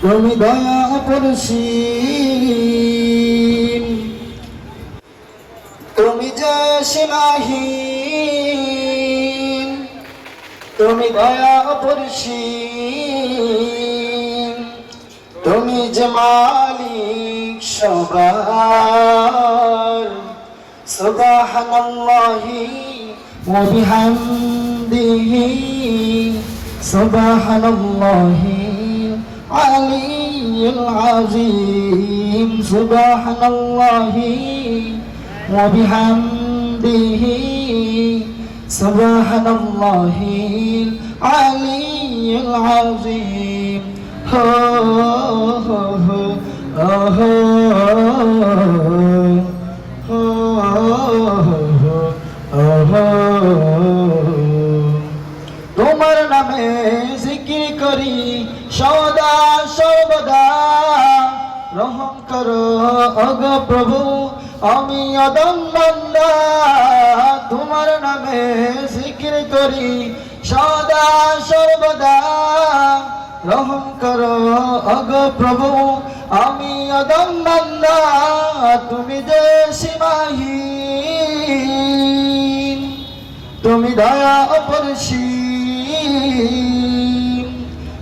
তুমি দয়া অপরিসীম, তুমি যে সীমাহীন, তুমি দয়া অপরিসীম, তুমি যে মালিক সবার। সুবহানাল্লাহি ওয়া বিহামদিহি, সুবহানাল্লাহি আলিয়্যিল আযীম, সুবহানাল্লাহি ওয়া বিহামদিহি, সুবহানাল্লাহি আলিয়্যিল আযীম। হো হো হো হো তোমার নামে জিকির করি সদা সর্বদা। রহম করো ওগো প্রভু, আমি অদম বান্দা। তোমার নামে জিকির করি সদা সর্বদা। রহম করো ওগো প্রভু, আমি অদম বান্দা। তুমি যে সীমাহীন, তুমি দয়া অপরিসীম,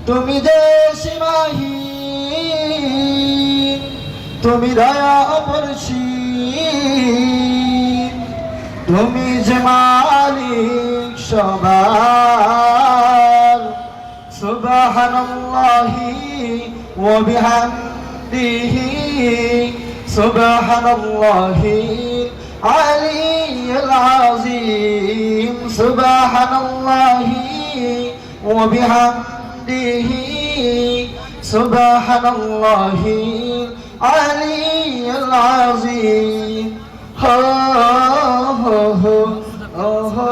তুমি যে সীমাহীন, তুমি দয়া অপরিসীম, তুমি যে মালিক সবার। সুবহানাল্লাহি ওয়া বিহামদিহি, সুবহানাল্লাহি আলিয়্যিল আযীম, সুবহানাল্লাহি ওয়া বিহামদিহি, সুবহানাল্লাহি আলিয়্যিল আযীম। হো হো হো হো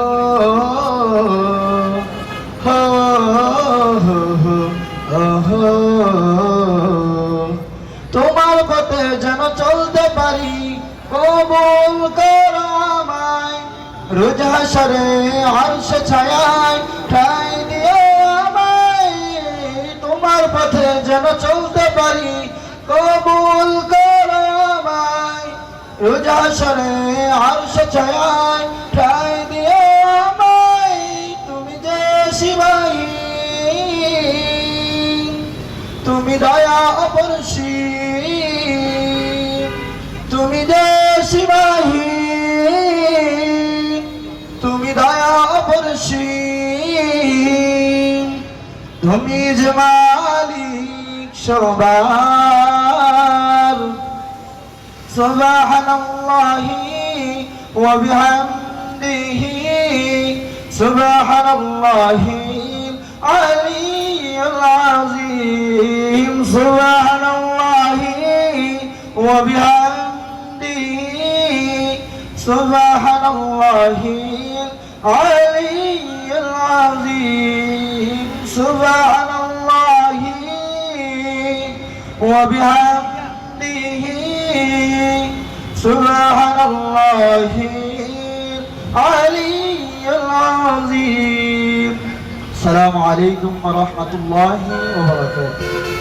তোমার পথে যেন চলতে পারি, কবুল করো আমায়। রোজ হাশরে আরশ ছায়ায় ঠাঁই দিও আমায়। তোমার পথে যেন চলতে পারি, কবুল করো আমায়। রোজ হাশরে আরশ ছায়ায় ঠাঁই দিও আমায়। তুমি যে সীমাহীন, তুমি দয়া অপরিসীম, তুমি যে সীমাহীন, তুমি দয়া অপরিসীম, তুমি যে মালিক সবার। সুবহানাল্লাহি ওয়া বিহামদিহি, সুবহানাল্লাহি আলিয়্যিল আযীম, সুবহানাল্লাহি ওয়া বিহামদিহি, সুবহানাল্লাহি আলিয়্যিল আযীম, সুবহানাল্লাহি ওয়া বিহামদিহি, সুবহানাল্লাহি আলিয়্যিল আযীম। আসসালামু আলাইকুম ওয়া রাহমাতুল্লাহি ওয়া বারাকাতুহু।